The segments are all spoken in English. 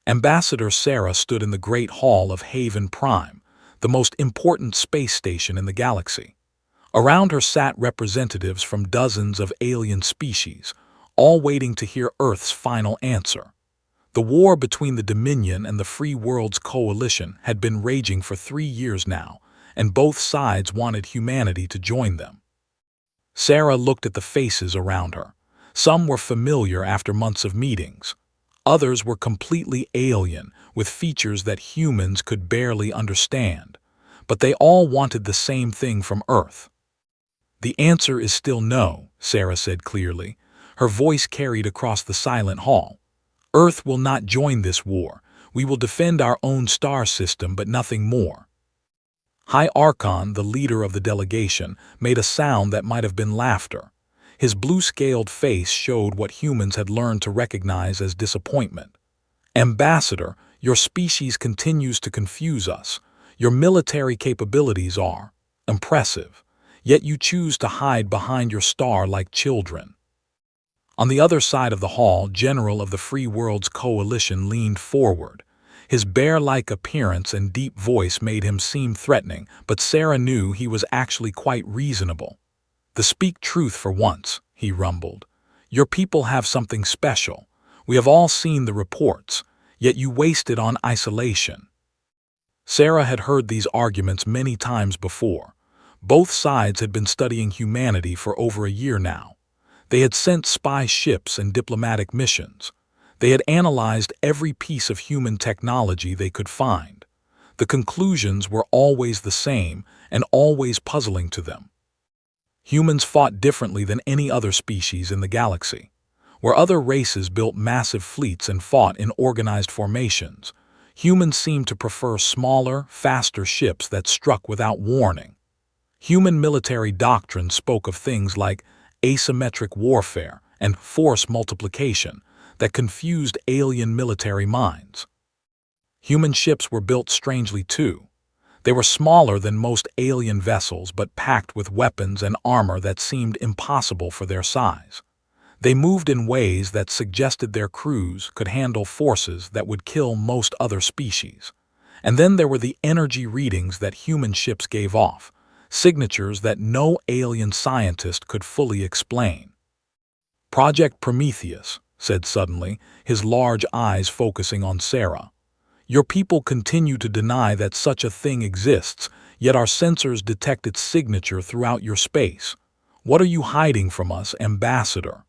Ambassador Sarah stood in the Great Hall of Haven Prime, the most important space station in the galaxy. Around her sat representatives from dozens of alien species, all waiting to hear Earth's final answer. The war between the Dominion and the Free World's coalition had been raging for 3 years now, and both sides wanted humanity to join them. Sarah looked at the faces around her. Some were familiar after months of meetings. Others were completely alien, with features that humans could barely understand. But they all wanted the same thing from Earth. "The answer is still no," Sarah said clearly. Her voice carried across the silent hall. "Earth will not join this war. We will defend our own star system, but nothing more." High Archon, the leader of the delegation, made a sound that might have been laughter. His blue-scaled face showed what humans had learned to recognize as disappointment. "Ambassador, your species continues to confuse us. Your military capabilities are impressive, yet you choose to hide behind your star like children." On the other side of the hall, General of the Free World's coalition leaned forward. His bear-like appearance and deep voice made him seem threatening, but Sarah knew he was actually quite reasonable. "To speak truth for once," he rumbled. "Your people have something special. We have all seen the reports, yet you waste it on isolation." Sarah had heard these arguments many times before. Both sides had been studying humanity for over a year now. They had sent spy ships and diplomatic missions. They had analyzed every piece of human technology they could find. The conclusions were always the same and always puzzling to them. Humans fought differently than any other species in the galaxy. Where other races built massive fleets and fought in organized formations, humans seemed to prefer smaller, faster ships that struck without warning. Human military doctrine spoke of things like asymmetric warfare and force multiplication that confused alien military minds. Human ships were built strangely too. They were smaller than most alien vessels but packed with weapons and armor that seemed impossible for their size. They moved in ways that suggested their crews could handle forces that would kill most other species. And then there were the energy readings that human ships gave off, signatures that no alien scientist could fully explain. "Project Prometheus," said suddenly, his large eyes focusing on Sarah. "Your people continue to deny that such a thing exists, yet our sensors detect its signature throughout your space. What are you hiding from us, Ambassador?"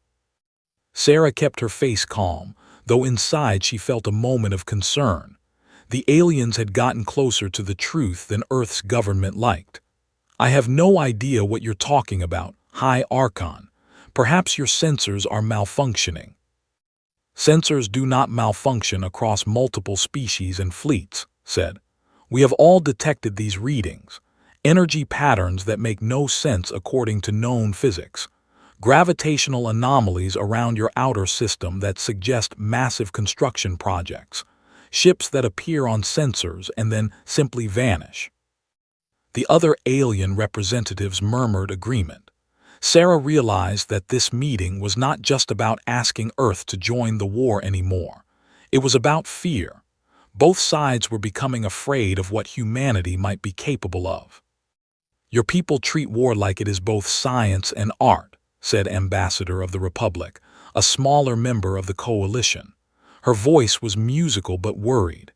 Sarah kept her face calm, though inside she felt a moment of concern. The aliens had gotten closer to the truth than Earth's government liked. "I have no idea what you're talking about, High Archon. Perhaps your sensors are malfunctioning." "Sensors do not malfunction across multiple species and fleets," said. "We have all detected these readings, energy patterns that make no sense according to known physics, gravitational anomalies around your outer system that suggest massive construction projects, ships that appear on sensors and then simply vanish." The other alien representatives murmured agreement. Sarah realized that this meeting was not just about asking Earth to join the war anymore. It was about fear. Both sides were becoming afraid of what humanity might be capable of. "Your people treat war like it is both science and art," said Ambassador of the Republic, a smaller member of the coalition. Her voice was musical but worried.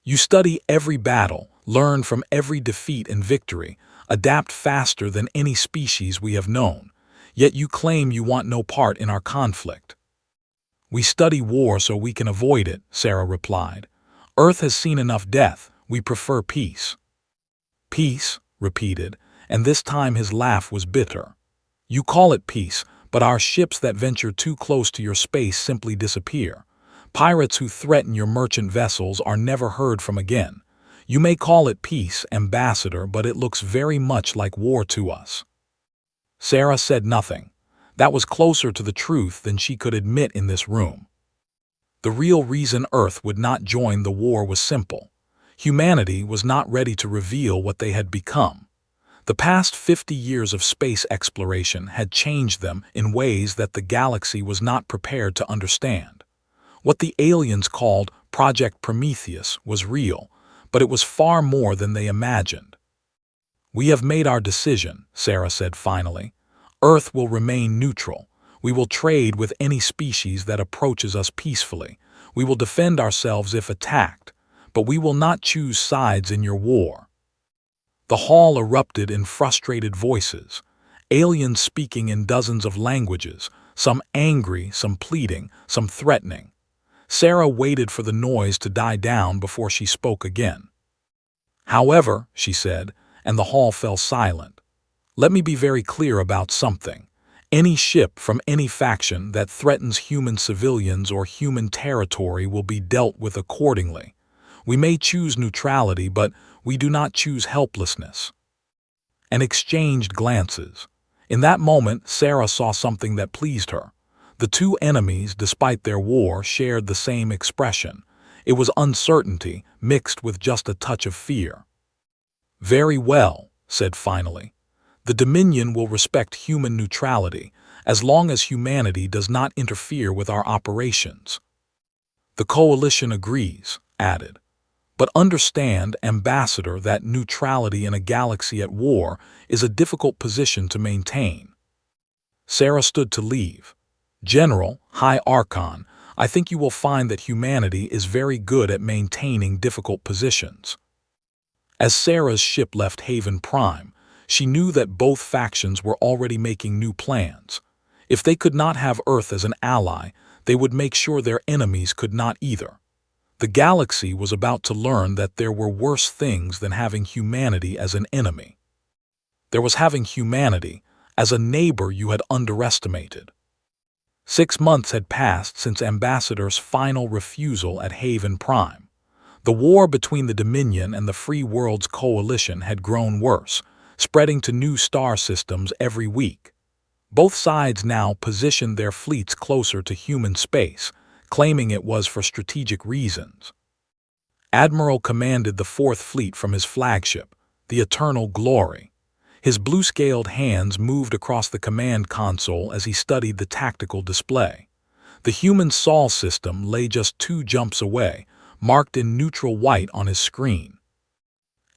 "You study every battle, learn from every defeat and victory, adapt faster than any species we have known, yet you claim you want no part in our conflict." "We study war so we can avoid it," Sarah replied. "Earth has seen enough death. We prefer peace." "Peace," repeated, and this time his laugh was bitter. "You call it peace, but our ships that venture too close to your space simply disappear. Pirates who threaten your merchant vessels are never heard from again. You may call it peace, Ambassador, but it looks very much like war to us." Sarah said nothing. That was closer to the truth than she could admit in this room. The real reason Earth would not join the war was simple. Humanity was not ready to reveal what they had become. The past 50 years of space exploration had changed them in ways that the galaxy was not prepared to understand. What the aliens called Project Prometheus, was real, but it was far more than they imagined. "We have made our decision," Sarah said finally. "Earth will remain neutral. We will trade with any species that approaches us peacefully. We will defend ourselves if attacked, but we will not choose sides in your war." The hall erupted in frustrated voices, aliens speaking in dozens of languages, some angry, some pleading, some threatening. Sarah waited for the noise to die down before she spoke again. "However," she said, and the hall fell silent, "let me be very clear about something. Any ship from any faction that threatens human civilians or human territory will be dealt with accordingly. We may choose neutrality, but we do not choose helplessness." And exchanged glances. In that moment, Sarah saw something that pleased her. The two enemies, despite their war, shared the same expression. It was uncertainty, mixed with just a touch of fear. "Very well," said finally. "The Dominion will respect human neutrality, as long as humanity does not interfere with our operations." "The Coalition agrees," added. "But understand, Ambassador, that neutrality in a galaxy at war is a difficult position to maintain." Sarah stood to leave. "General, High Archon, I think you will find that humanity is very good at maintaining difficult positions." As Sarah's ship left Haven Prime, she knew that both factions were already making new plans. If they could not have Earth as an ally, they would make sure their enemies could not either. The galaxy was about to learn that there were worse things than having humanity as an enemy. There was having humanity as a neighbor you had underestimated. 6 months had passed since Ambassador's final refusal at Haven Prime. The war between the Dominion and the Free World's coalition had grown worse, spreading to new star systems every week. Both sides now positioned their fleets closer to human space, claiming it was for strategic reasons. Admiral commanded the Fourth Fleet from his flagship, the Eternal Glory. His blue-scaled hands moved across the command console as he studied the tactical display. The human Sol system lay just 2 jumps away, marked in neutral white on his screen.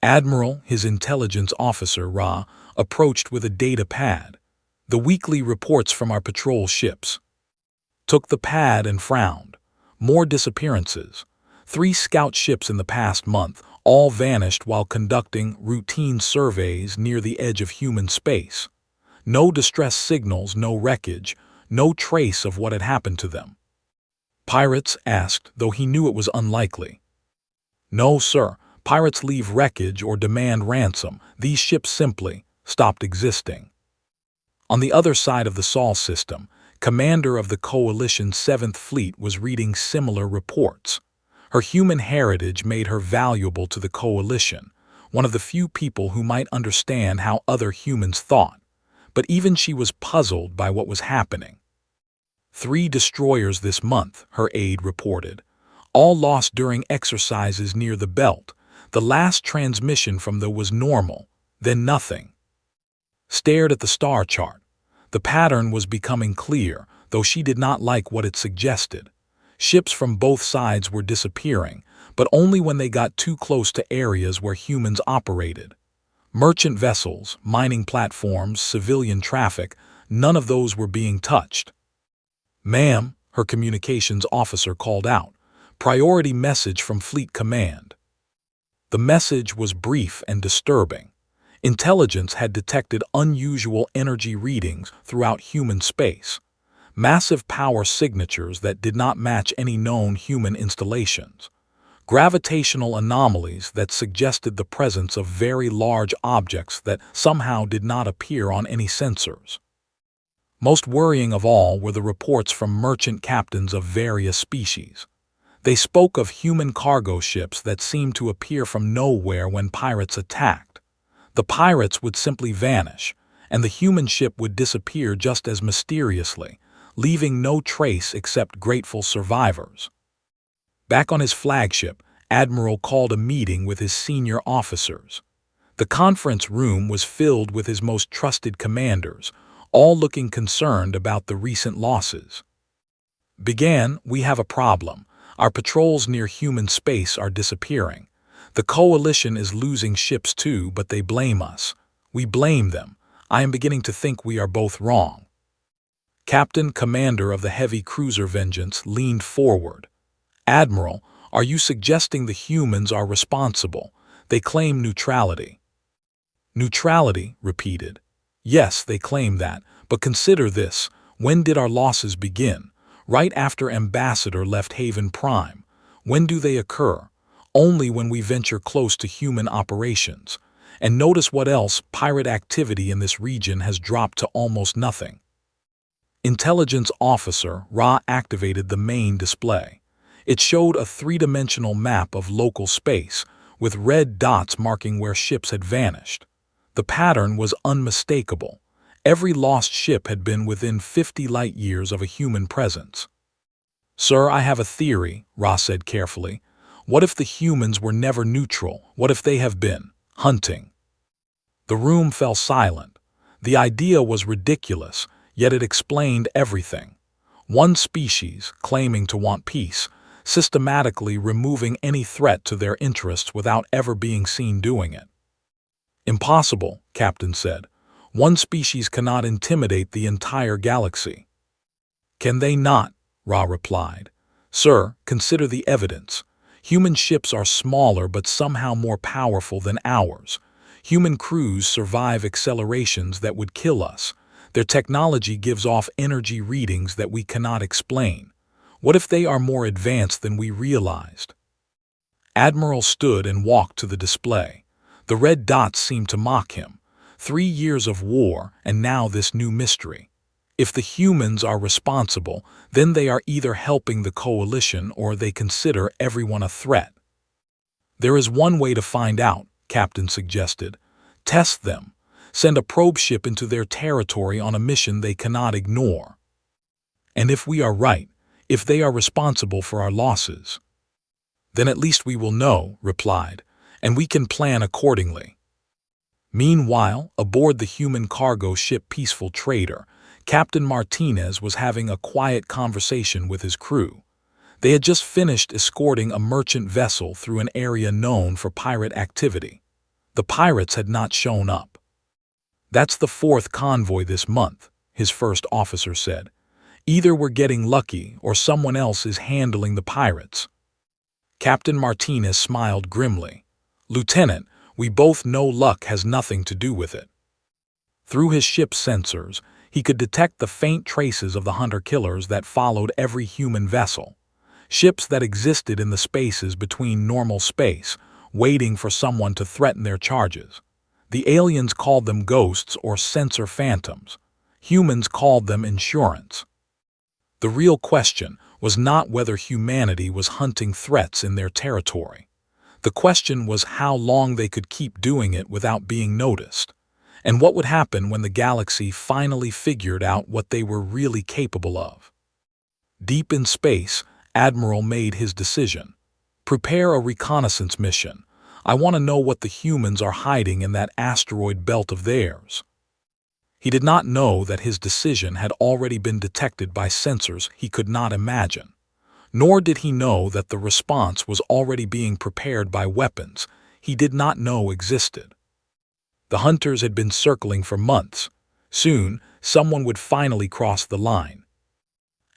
Admiral, his intelligence officer, Ra, approached with a data pad. "The weekly reports from our patrol ships." Took the pad and frowned. More disappearances. 3 scout ships in the past month, all vanished while conducting routine surveys near the edge of human space. No distress signals, no wreckage, no trace of what had happened to them. "Pirates?" asked, though he knew it was unlikely. "No, sir. Pirates leave wreckage or demand ransom. These ships simply stopped existing." On the other side of the Sol system, commander of the Coalition's 7th Fleet was reading similar reports. Her human heritage made her valuable to the Coalition, one of the few people who might understand how other humans thought. But even she was puzzled by what was happening. 3 destroyers this month, her aide reported. All lost during exercises near the belt. The last transmission from them was normal, then nothing. Stared at the star chart. The pattern was becoming clear, though she did not like what it suggested. Ships from both sides were disappearing, but only when they got too close to areas where humans operated. Merchant vessels, mining platforms, civilian traffic, none of those were being touched. "Ma'am," her communications officer called out. "Priority message from Fleet Command." The message was brief and disturbing. Intelligence had detected unusual energy readings throughout human space. Massive power signatures that did not match any known human installations. Gravitational anomalies that suggested the presence of very large objects that somehow did not appear on any sensors. Most worrying of all were the reports from merchant captains of various species. They spoke of human cargo ships that seemed to appear from nowhere when pirates attacked. The pirates would simply vanish, and the human ship would disappear just as mysteriously, leaving no trace except grateful survivors. Back on his flagship, Admiral called a meeting with his senior officers. The conference room was filled with his most trusted commanders, all looking concerned about the recent losses. "We have a problem. Our patrols near human space are disappearing. The Coalition is losing ships too, but they blame us. We blame them. I am beginning to think we are both wrong." Captain Commander of the heavy cruiser Vengeance leaned forward. "Admiral, are you suggesting the humans are responsible? They claim neutrality." "Neutrality," repeated. "Yes, they claim that, but consider this. When did our losses begin? Right after Ambassador left Haven Prime. When do they occur? Only when we venture close to human operations. And notice what else: pirate activity in this region has dropped to almost nothing." Intelligence Officer Ra activated the main display. It showed a three-dimensional map of local space, with red dots marking where ships had vanished. The pattern was unmistakable. Every lost ship had been within 50 light-years of a human presence. "Sir, I have a theory," Ra said carefully. "What if the humans were never neutral? What if they have been hunting?" The room fell silent. The idea was ridiculous, yet it explained everything. One species, claiming to want peace, systematically removing any threat to their interests without ever being seen doing it. "Impossible," Captain said. "One species cannot intimidate the entire galaxy." "Can they not?" Ra replied. "Sir, consider the evidence. Human ships are smaller but somehow more powerful than ours. Human crews survive accelerations that would kill us. Their technology gives off energy readings that we cannot explain. What if they are more advanced than we realized?" Admiral stood and walked to the display. The red dots seemed to mock him. 3 years of war, and now this new mystery. If the humans are responsible, then they are either helping the Coalition or they consider everyone a threat. "There is one way to find out," Captain suggested. "Test them. Send a probe ship into their territory on a mission they cannot ignore. And if we are right, if they are responsible for our losses, then at least we will know," replied, "and we can plan accordingly." Meanwhile, aboard the human cargo ship Peaceful Trader, Captain Martinez was having a quiet conversation with his crew. They had just finished escorting a merchant vessel through an area known for pirate activity. The pirates had not shown up. "That's the 4th convoy this month," his first officer said. "Either we're getting lucky or someone else is handling the pirates." Captain Martinez smiled grimly. "Lieutenant, we both know luck has nothing to do with it." Through his ship's sensors, he could detect the faint traces of the hunter-killers that followed every human vessel. Ships that existed in the spaces between normal space, waiting for someone to threaten their charges. The aliens called them ghosts or sensor phantoms. Humans called them insurance. The real question was not whether humanity was hunting threats in their territory. The question was how long they could keep doing it without being noticed, and what would happen when the galaxy finally figured out what they were really capable of. Deep in space, Admiral made his decision. "Prepare a reconnaissance mission. I want to know what the humans are hiding in that asteroid belt of theirs." He did not know that his decision had already been detected by sensors he could not imagine. Nor did he know that the response was already being prepared by weapons he did not know existed. The hunters had been circling for months. Soon, someone would finally cross the line.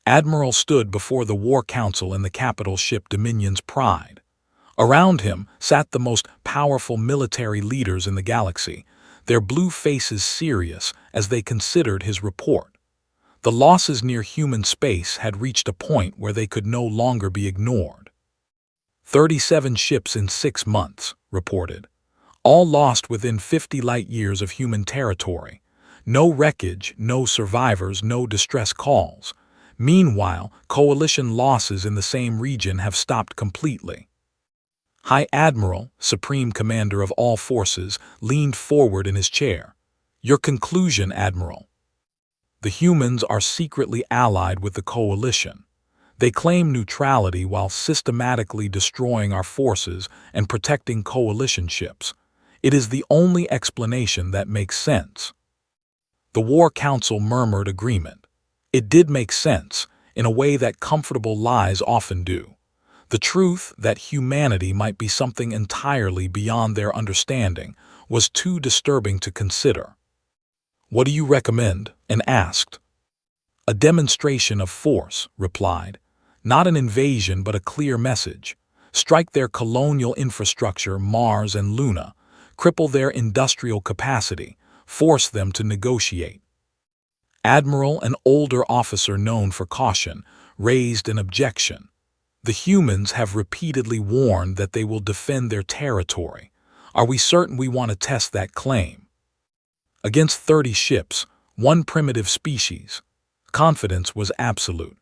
Admiral stood before the War Council in the capital ship Dominion's Pride. Around him sat the most powerful military leaders in the galaxy, their blue faces serious as they considered his report. The losses near human space had reached a point where they could no longer be ignored. 37 ships in 6 months, reported. All lost within 50 light-years of human territory. No wreckage, no survivors, no distress calls. Meanwhile, Coalition losses in the same region have stopped completely. High Admiral, Supreme Commander of all forces, leaned forward in his chair. "Your conclusion, Admiral." "The humans are secretly allied with the Coalition. They claim neutrality while systematically destroying our forces and protecting Coalition ships. It is the only explanation that makes sense." The War Council murmured agreement. It did make sense, in a way that comfortable lies often do. The truth that humanity might be something entirely beyond their understanding was too disturbing to consider. "What do you recommend?" and asked. "A demonstration of force," replied. "Not an invasion, but a clear message. Strike their colonial infrastructure, Mars and Luna, cripple their industrial capacity, force them to negotiate." Admiral, an older officer known for caution, raised an objection. "The humans have repeatedly warned that they will defend their territory. Are we certain we want to test that claim? Against 30 ships, one primitive species." Confidence was absolute.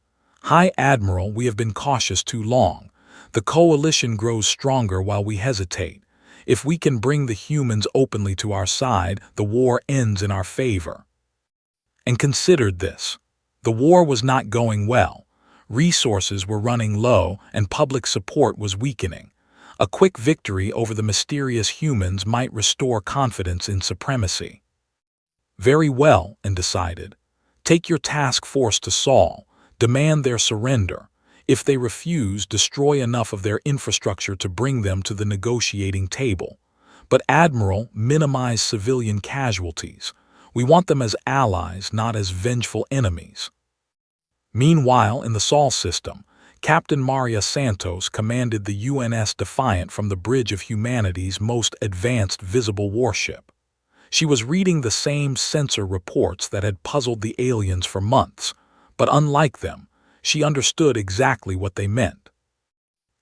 "High Admiral, we have been cautious too long. The coalition grows stronger while we hesitate. If we can bring the humans openly to our side, the war ends in our favor." And considered this. The war was not going well. Resources were running low and public support was weakening. A quick victory over the mysterious humans might restore confidence in supremacy. "Very well," and decided. "Take your task force to Sol, demand their surrender. If they refuse, destroy enough of their infrastructure to bring them to the negotiating table. But Admiral, minimize civilian casualties. We want them as allies, not as vengeful enemies." Meanwhile, in the Sol system, Captain Maria Santos commanded the UNS Defiant from the bridge of humanity's most advanced visible warship. She was reading the same sensor reports that had puzzled the aliens for months, but unlike them, she understood exactly what they meant.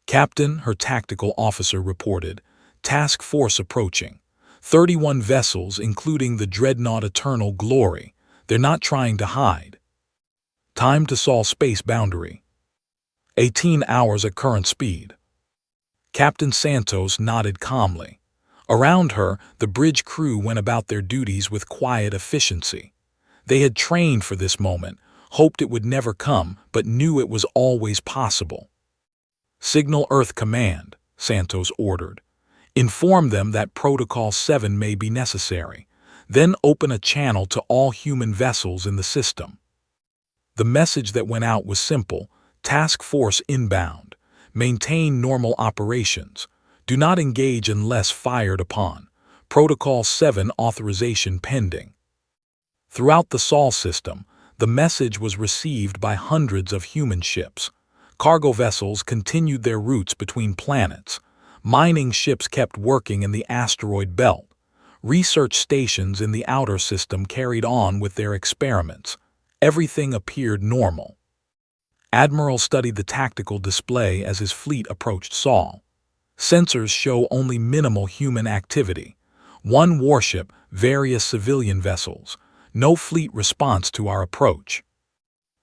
"Captain," her tactical officer reported, "task force approaching. 31 vessels, including the dreadnought Eternal Glory. They're not trying to hide. Time to Sol space boundary. 18 hours at current speed." Captain Santos nodded calmly. Around her, the bridge crew went about their duties with quiet efficiency. They had trained for this moment, hoped it would never come, but knew it was always possible. "Signal Earth Command," Santos ordered. "Inform them that Protocol 7 may be necessary. Then open a channel to all human vessels in the system." The message that went out was simple: Task Force inbound. Maintain normal operations. Do not engage unless fired upon. Protocol 7 authorization pending. Throughout the Sol system, the message was received by hundreds of human ships. Cargo vessels continued their routes between planets. Mining ships kept working in the asteroid belt. Research stations in the outer system carried on with their experiments. Everything appeared normal. Admiral studied the tactical display as his fleet approached Sol. Sensors show only minimal human activity. One warship, various civilian vessels. No fleet response to our approach.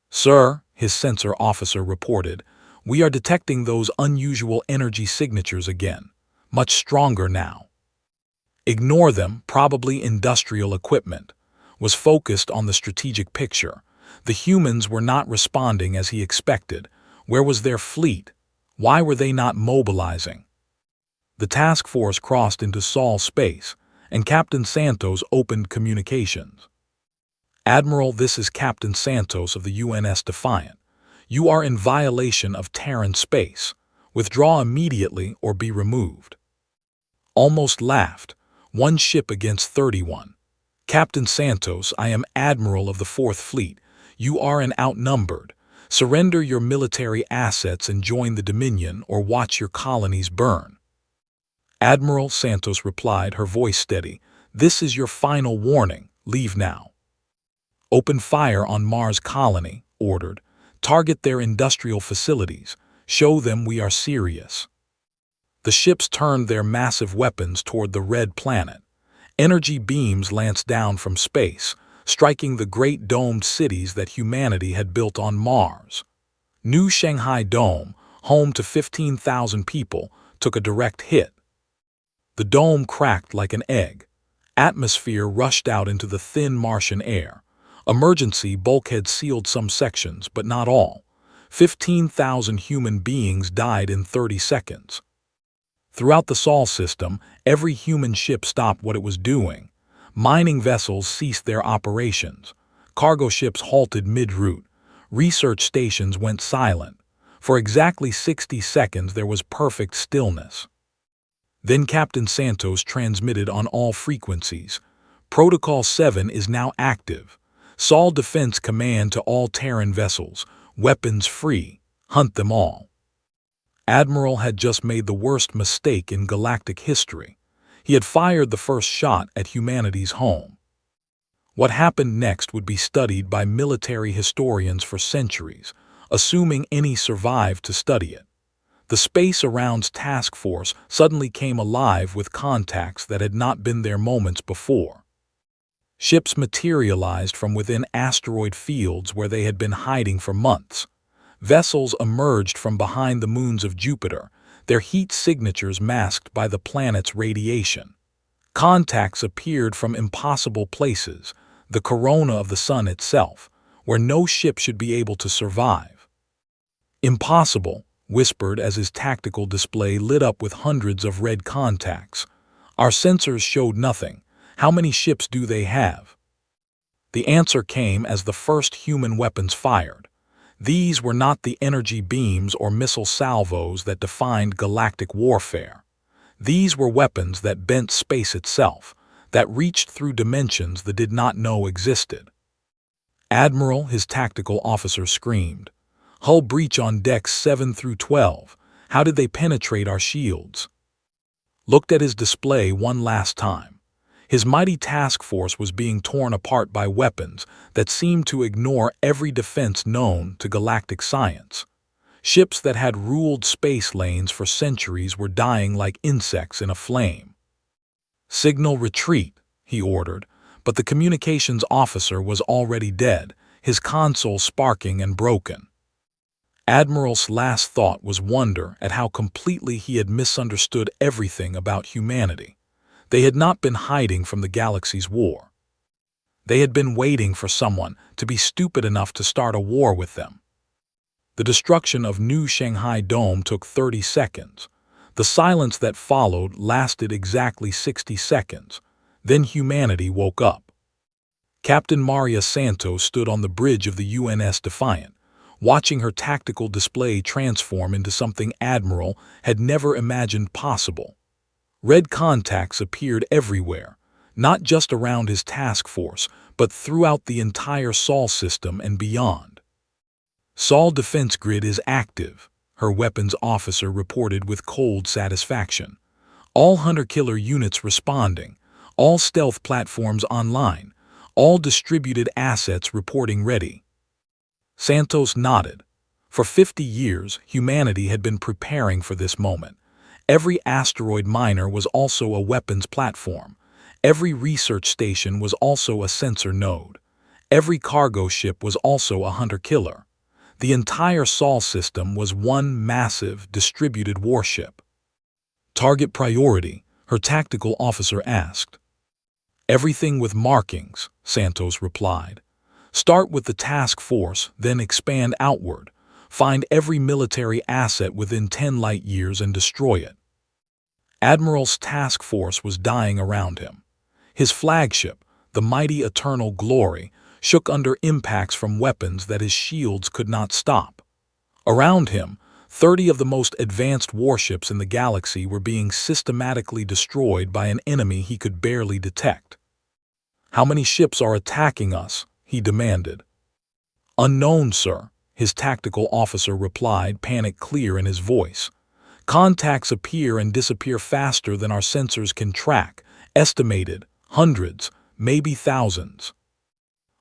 "Sir," his sensor officer reported, "we are detecting those unusual energy signatures again. Much stronger now." "Ignore them, probably industrial equipment." Was focused on the strategic picture. The humans were not responding as he expected. Where was their fleet? Why were they not mobilizing? The task force crossed into Sol space, and Captain Santos opened communications. "Admiral, this is Captain Santos of the UNS Defiant. You are in violation of Terran space. Withdraw immediately or be removed." Almost laughed. "One ship against 31. Captain Santos, I am Admiral of the 4th Fleet. You are outnumbered. Surrender your military assets and join the Dominion or watch your colonies burn." "Admiral," Santos replied, her voice steady, "this is your final warning. Leave now." "Open fire on Mars colony," ordered. "Target their industrial facilities. Show them we are serious." The ships turned their massive weapons toward the red planet. Energy beams lanced down from space, striking the great domed cities that humanity had built on Mars. New Shanghai Dome, home to 15,000 people, took a direct hit. The dome cracked like an egg. Atmosphere rushed out into the thin Martian air. Emergency bulkheads sealed some sections, but not all. 15,000 human beings died in 30 seconds. Throughout the Sol system, every human ship stopped what it was doing. Mining vessels ceased their operations. Cargo ships halted mid-route. Research stations went silent. For exactly 60 seconds there was perfect stillness. Then Captain Santos transmitted on all frequencies. Protocol 7 is now active. Sol Defense Command to all Terran vessels. Weapons free. Hunt them all. Admiral had just made the worst mistake in galactic history. He had fired the first shot at humanity's home. What happened next would be studied by military historians for centuries, assuming any survived to study it. The Space Around's task force suddenly came alive with contacts that had not been there moments before. Ships materialized from within asteroid fields where they had been hiding for months. Vessels emerged from behind the moons of Jupiter, their heat signatures masked by the planet's radiation. Contacts appeared from impossible places, the corona of the sun itself, where no ship should be able to survive. "Impossible," whispered as his tactical display lit up with hundreds of red contacts. "Our sensors showed nothing. How many ships do they have?" The answer came as the first human weapons fired. These were not the energy beams or missile salvos that defined galactic warfare. These were weapons that bent space itself, that reached through dimensions that did not know existed. "Admiral," his tactical officer screamed. "Hull breach on decks 7 through 12. How did they penetrate our shields?" Looked at his display one last time. His mighty task force was being torn apart by weapons that seemed to ignore every defense known to galactic science. Ships that had ruled space lanes for centuries were dying like insects in a flame. "Signal retreat," he ordered, but the communications officer was already dead, his console sparking and broken. Admiral's last thought was wonder at how completely he had misunderstood everything about humanity. They had not been hiding from the galaxy's war. They had been waiting for someone to be stupid enough to start a war with them. The destruction of New Shanghai Dome took 30 seconds. The silence that followed lasted exactly 60 seconds. Then humanity woke up. Captain Maria Santos stood on the bridge of the UNS Defiant, watching her tactical display transform into something Admiral had never imagined possible. Red contacts appeared everywhere, not just around his task force, but throughout the entire Sol system and beyond. "Sol defense grid is active," her weapons officer reported with cold satisfaction. "All hunter-killer units responding, all stealth platforms online, all distributed assets reporting ready." Santos nodded. For 50 years, humanity had been preparing for this moment. Every asteroid miner was also a weapons platform. Every research station was also a sensor node. Every cargo ship was also a hunter-killer. The entire Sol system was one massive, distributed warship. "Target priority," her tactical officer asked. "Everything with markings," Santos replied. "Start with the task force, then expand outward. Find every military asset within 10 light years and destroy it." Admiral's task force was dying around him. His flagship, the mighty Eternal Glory, shook under impacts from weapons that his shields could not stop. Around him, 30 of the most advanced warships in the galaxy were being systematically destroyed by an enemy he could barely detect. "How many ships are attacking us?" he demanded. "Unknown, sir," his tactical officer replied, panic clear in his voice. "Contacts appear and disappear faster than our sensors can track, estimated hundreds, maybe thousands."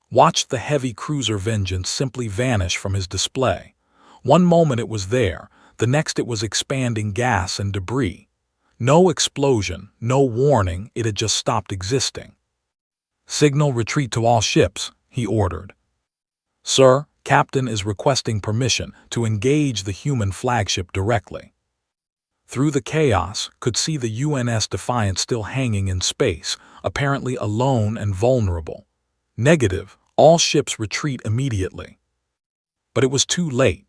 Watched the heavy cruiser Vengeance simply vanish from his display. One moment it was there, the next it was expanding gas and debris. No explosion, no warning, it had just stopped existing. "Signal retreat to all ships," he ordered. "Sir, Captain is requesting permission to engage the human flagship directly." Through the chaos, could see the UNS Defiant still hanging in space, apparently alone and vulnerable. "Negative, all ships retreat immediately." But it was too late.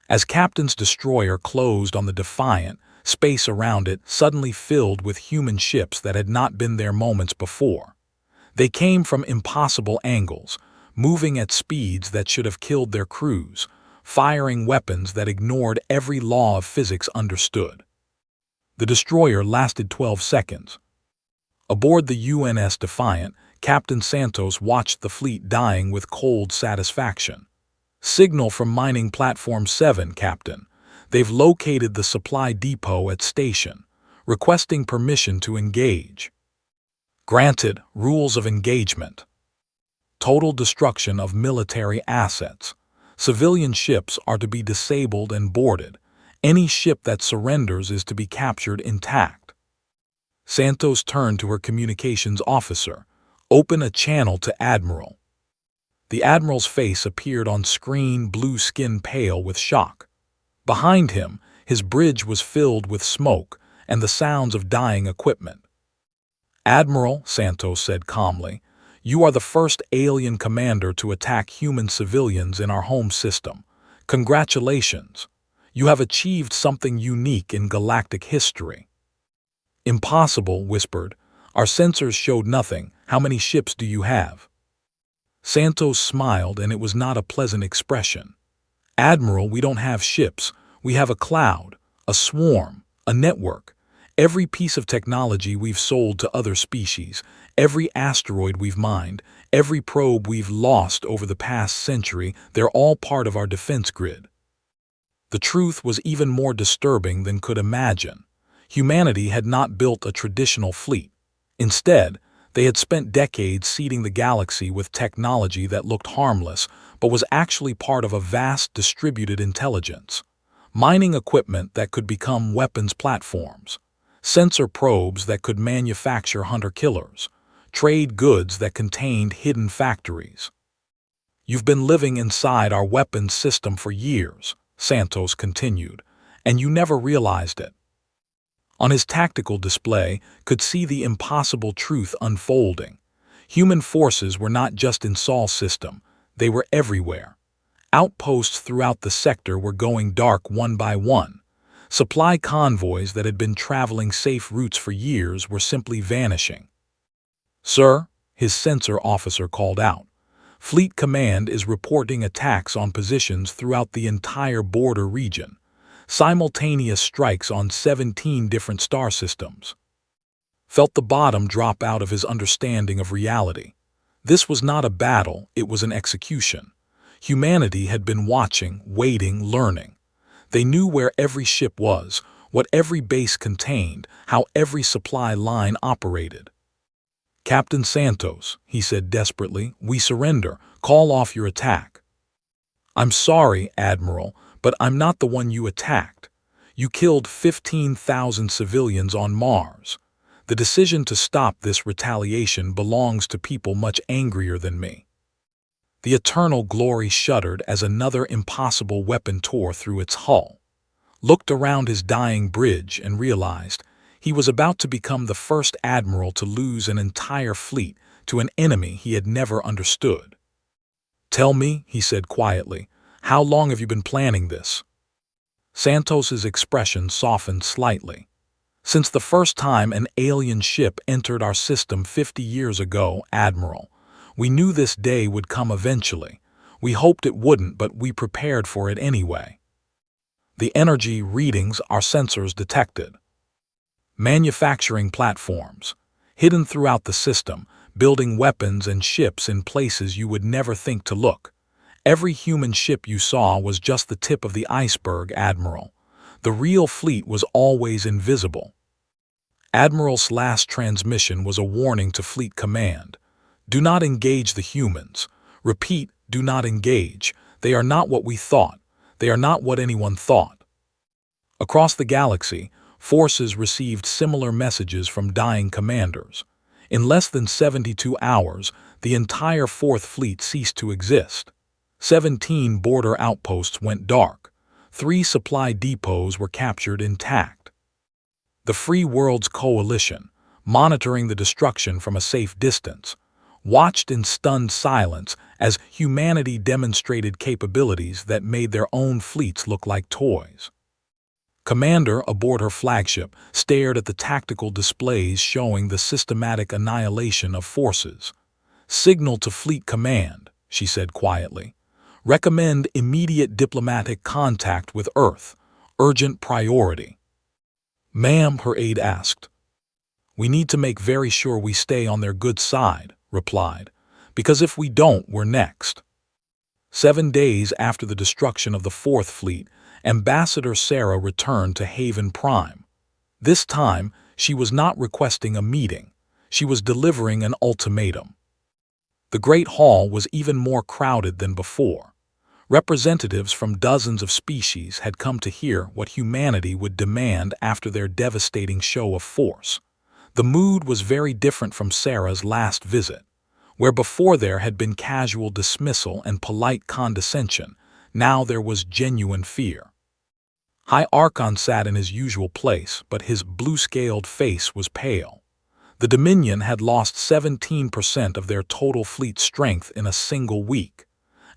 As Captain's destroyer closed on the Defiant, space around it suddenly filled with human ships that had not been there moments before. They came from impossible angles, moving at speeds that should have killed their crews, firing weapons that ignored every law of physics understood. The destroyer lasted 12 seconds. Aboard the UNS Defiant, Captain Santos watched the fleet dying with cold satisfaction. "Signal from Mining Platform 7, Captain. They've located the supply depot at station, requesting permission to engage." Granted. Rules of engagement. Total destruction of military assets. Civilian ships are to be disabled and boarded. Any ship that surrenders is to be captured intact. Santos turned to her communications officer. "Open a channel to Admiral." The Admiral's face appeared on screen, blue skin pale with shock. Behind him, his bridge was filled with smoke and the sounds of dying equipment. "Admiral," Santos said calmly, "you are the first alien commander to attack human civilians in our home system. Congratulations. You have achieved something unique in galactic history." "Impossible," whispered. "Our sensors showed nothing. How many ships do you have?" Santos smiled, and it was not a pleasant expression. "Admiral, we don't have ships. We have a cloud, a swarm, a network. Every piece of technology we've sold to other species, every asteroid we've mined, every probe we've lost over the past century, they're all part of our defense grid." The truth was even more disturbing than could imagine. Humanity had not built a traditional fleet. Instead, they had spent decades seeding the galaxy with technology that looked harmless, but was actually part of a vast distributed intelligence. Mining equipment that could become weapons platforms, sensor probes that could manufacture hunter-killers, trade goods that contained hidden factories. "You've been living inside our weapons system for years," Santos continued, "and you never realized it." On his tactical display, could see the impossible truth unfolding. Human forces were not just in Sol's system, they were everywhere. Outposts throughout the sector were going dark one by one. Supply convoys that had been traveling safe routes for years were simply vanishing. "Sir," his sensor officer called out, "Fleet Command is reporting attacks on positions throughout the entire border region. Simultaneous strikes on 17 different star systems." Felt the bottom drop out of his understanding of reality. This was not a battle, it was an execution. Humanity had been watching, waiting, learning. They knew where every ship was, what every base contained, how every supply line operated. "Captain Santos," he said desperately, "we surrender. Call off your attack." "I'm sorry, Admiral, but I'm not the one you attacked. You killed 15,000 civilians on Mars. The decision to stop this retaliation belongs to people much angrier than me." The Eternal Glory shuddered as another impossible weapon tore through its hull. Looked around his dying bridge and realized he was about to become the first admiral to lose an entire fleet to an enemy he had never understood. "Tell me," he said quietly, "how long have you been planning this?" Santos's expression softened slightly. "Since the first time an alien ship entered our system 50 years ago, Admiral. We knew this day would come eventually. We hoped it wouldn't, but we prepared for it anyway." The energy readings our sensors detected. Manufacturing platforms, hidden throughout the system, building weapons and ships in places you would never think to look. Every human ship you saw was just the tip of the iceberg, Admiral. The real fleet was always invisible. Admiral's last transmission was a warning to Fleet Command. "Do not engage the humans. Repeat, do not engage. They are not what we thought. They are not what anyone thought." Across the galaxy, forces received similar messages from dying commanders. In less than 72 hours, the entire Fourth Fleet ceased to exist. 17 border outposts went dark. 3 supply depots were captured intact. The Free Worlds Coalition, monitoring the destruction from a safe distance, watched in stunned silence as humanity demonstrated capabilities that made their own fleets look like toys. Commander aboard her flagship stared at the tactical displays showing the systematic annihilation of forces. "Signal to Fleet Command," she said quietly. Recommend immediate diplomatic contact with Earth. Urgent priority. Ma'am, her aide asked. We need to make very sure we stay on their good side, replied, because if we don't, we're next. 7 days after the destruction of the Fourth Fleet, Ambassador Sarah returned to Haven Prime. This time, she was not requesting a meeting. She was delivering an ultimatum. The Great Hall was even more crowded than before. Representatives from dozens of species had come to hear what humanity would demand after their devastating show of force. The mood was very different from Sarah's last visit. Where before there had been casual dismissal and polite condescension, now there was genuine fear. High Archon sat in his usual place, but his blue-scaled face was pale. The Dominion had lost 17% of their total fleet strength in a single week.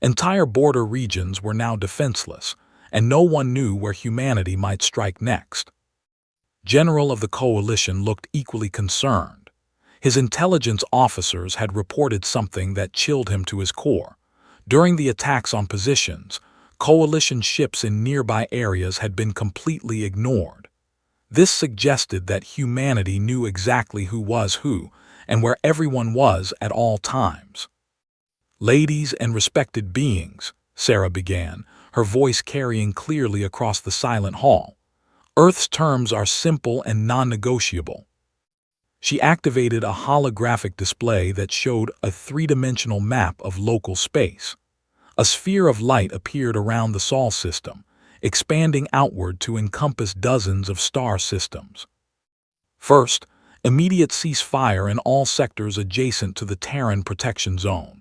Entire border regions were now defenseless, and no one knew where humanity might strike next. General of the Coalition looked equally concerned. His intelligence officers had reported something that chilled him to his core. During the attacks on positions, Coalition ships in nearby areas had been completely ignored. This suggested that humanity knew exactly who was who and where everyone was at all times. Ladies and respected beings, Sarah began, her voice carrying clearly across the silent hall. Earth's terms are simple and non-negotiable. She activated a holographic display that showed a three-dimensional map of local space. A sphere of light appeared around the Sol system, expanding outward to encompass dozens of star systems. First, immediate ceasefire in all sectors adjacent to the Terran Protection Zone.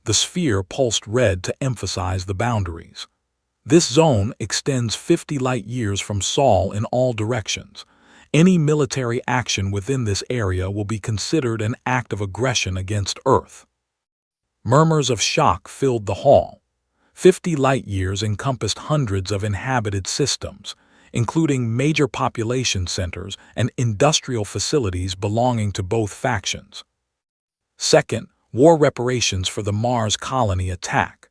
The sphere pulsed red to emphasize the boundaries. This zone extends 50 light-years from Sol in all directions. Any military action within this area will be considered an act of aggression against Earth. Murmurs of shock filled the hall. 50 light-years encompassed hundreds of inhabited systems, including major population centers and industrial facilities belonging to both factions. Second, war reparations for the Mars colony attack.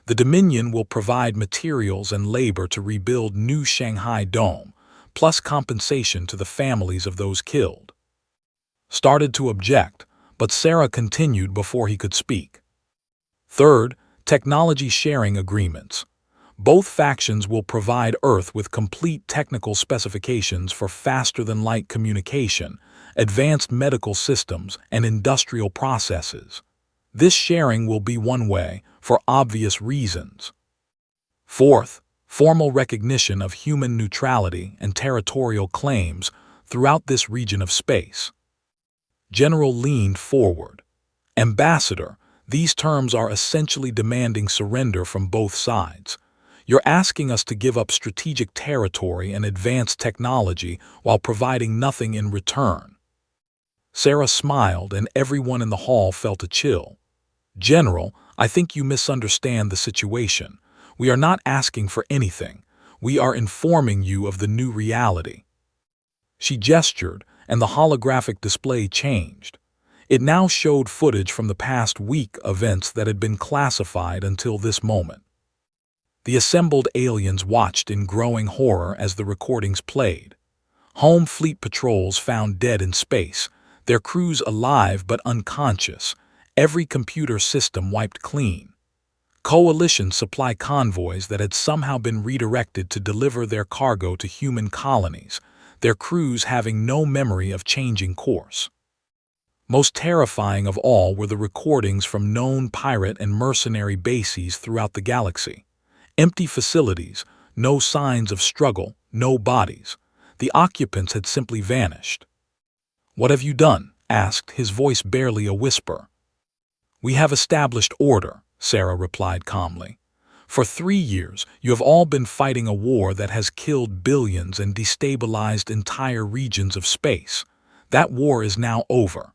The Dominion will provide materials and labor to rebuild New Shanghai Dome, plus compensation to the families of those killed. Started to object, but Sarah continued before he could speak. Third, technology sharing agreements. Both factions will provide Earth with complete technical specifications for faster-than-light communication, advanced medical systems, and industrial processes. This sharing will be one way, for obvious reasons. Fourth, formal recognition of human neutrality and territorial claims throughout this region of space. General leaned forward. Ambassador, these terms are essentially demanding surrender from both sides. You're asking us to give up strategic territory and advanced technology while providing nothing in return. Sarah smiled, and everyone in the hall felt a chill. General, I think you misunderstand the situation. We are not asking for anything. We are informing you of the new reality. She gestured, and the holographic display changed. It now showed footage from the past week events that had been classified until this moment. The assembled aliens watched in growing horror as the recordings played. Home fleet patrols found dead in space, their crews alive but unconscious, every computer system wiped clean. Coalition supply convoys that had somehow been redirected to deliver their cargo to human colonies, their crews having no memory of changing course. Most terrifying of all were the recordings from known pirate and mercenary bases throughout the galaxy. Empty facilities, no signs of struggle, no bodies. The occupants had simply vanished. "What have you done?" asked, his voice barely a whisper. "We have established order," Sarah replied calmly. "For 3 years, you have all been fighting a war that has killed billions and destabilized entire regions of space. That war is now over."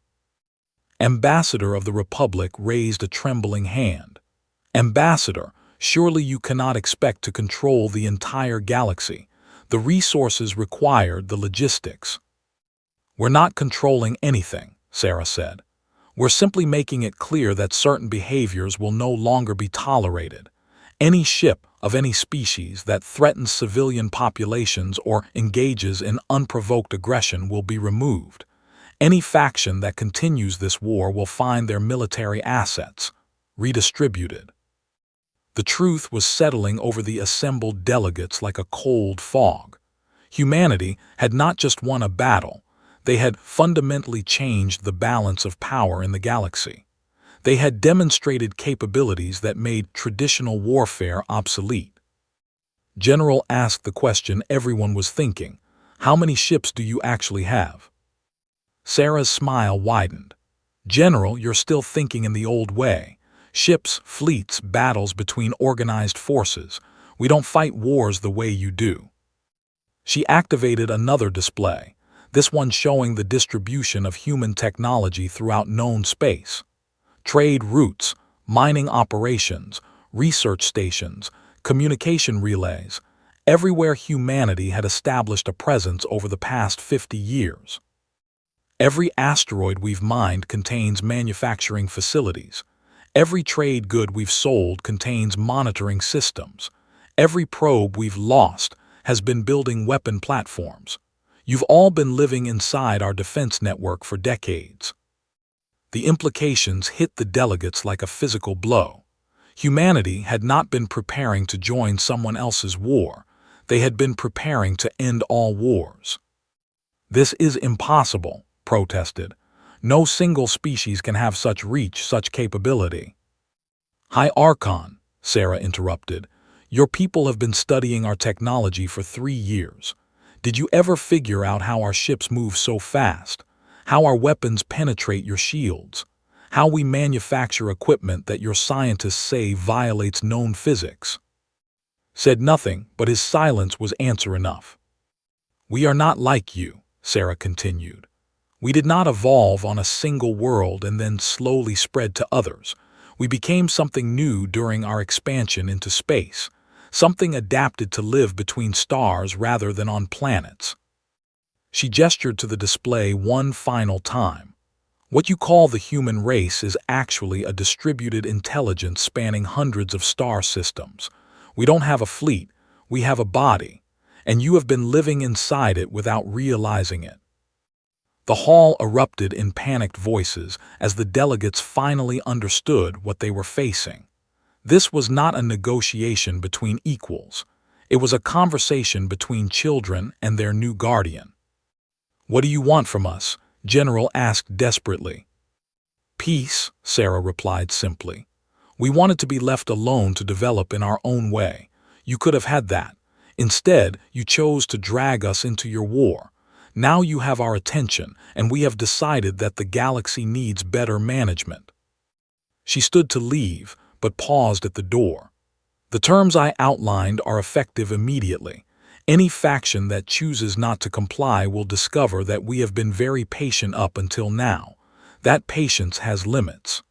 Ambassador of the Republic raised a trembling hand. "Ambassador, surely you cannot expect to control the entire galaxy. The resources required, the logistics." "We're not controlling anything," Sarah said. "We're simply making it clear that certain behaviors will no longer be tolerated. Any ship of any species that threatens civilian populations or engages in unprovoked aggression will be removed. Any faction that continues this war will find their military assets redistributed. The truth was settling over the assembled delegates like a cold fog. Humanity had not just won a battle, they had fundamentally changed the balance of power in the galaxy. They had demonstrated capabilities that made traditional warfare obsolete. General asked the question everyone was thinking: how many ships do you actually have? Sarah's smile widened. General, you're still thinking in the old way. Ships, fleets, battles between organized forces. We don't fight wars the way you do. She activated another display, this one showing the distribution of human technology throughout known space. Trade routes, mining operations, research stations, communication relays. Everywhere humanity had established a presence over the past 50 years. Every asteroid we've mined contains manufacturing facilities. Every trade good we've sold contains monitoring systems. Every probe we've lost has been building weapon platforms. You've all been living inside our defense network for decades. The implications hit the delegates like a physical blow. Humanity had not been preparing to join someone else's war. They had been preparing to end all wars. This is impossible, protested. No single species can have such reach, such capability. High Archon, Sarah interrupted. Your people have been studying our technology for 3 years. Did you ever figure out how our ships move so fast? How our weapons penetrate your shields? How we manufacture equipment that your scientists say violates known physics? Said nothing, but his silence was answer enough. We are not like you, Sarah continued. We did not evolve on a single world and then slowly spread to others. We became something new during our expansion into space, something adapted to live between stars rather than on planets. She gestured to the display one final time. What you call the human race is actually a distributed intelligence spanning hundreds of star systems. We don't have a fleet, we have a body, and you have been living inside it without realizing it. The hall erupted in panicked voices as the delegates finally understood what they were facing. This was not a negotiation between equals. It was a conversation between children and their new guardian. What do you want from us? General asked desperately. Peace, Sarah replied simply. We wanted to be left alone to develop in our own way. You could have had that. Instead, you chose to drag us into your war. Now you have our attention, and we have decided that the galaxy needs better management. She stood to leave, but paused at the door. The terms I outlined are effective immediately. Any faction that chooses not to comply will discover that we have been very patient up until now. That patience has limits.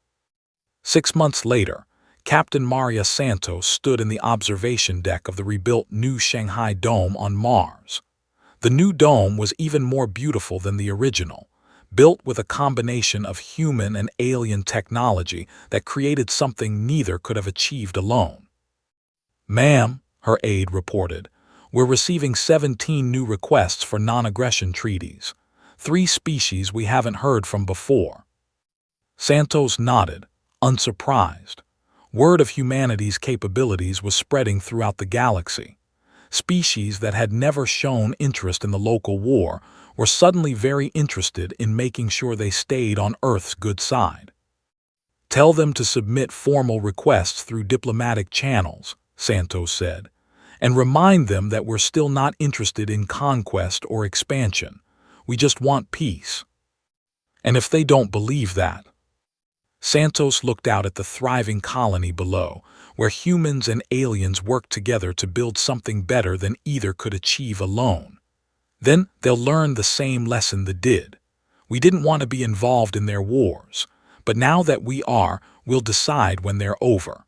6 months later, Captain Maria Santos stood in the observation deck of the rebuilt New Shanghai Dome on Mars. The new dome was even more beautiful than the original, built with a combination of human and alien technology that created something neither could have achieved alone. Ma'am, her aide reported, we're receiving 17 new requests for non-aggression treaties, 3 species we haven't heard from before. Santos nodded, unsurprised. Word of humanity's capabilities was spreading throughout the galaxy. Species that had never shown interest in the local war were suddenly very interested in making sure they stayed on Earth's good side. Tell them to submit formal requests through diplomatic channels, Santos said, and remind them that we're still not interested in conquest or expansion. We just want peace. And if they don't believe that? Santos looked out at the thriving colony below, where humans and aliens worked together to build something better than either could achieve alone. Then they'll learn the same lesson they did. We didn't want to be involved in their wars, but now that we are, we'll decide when they're over.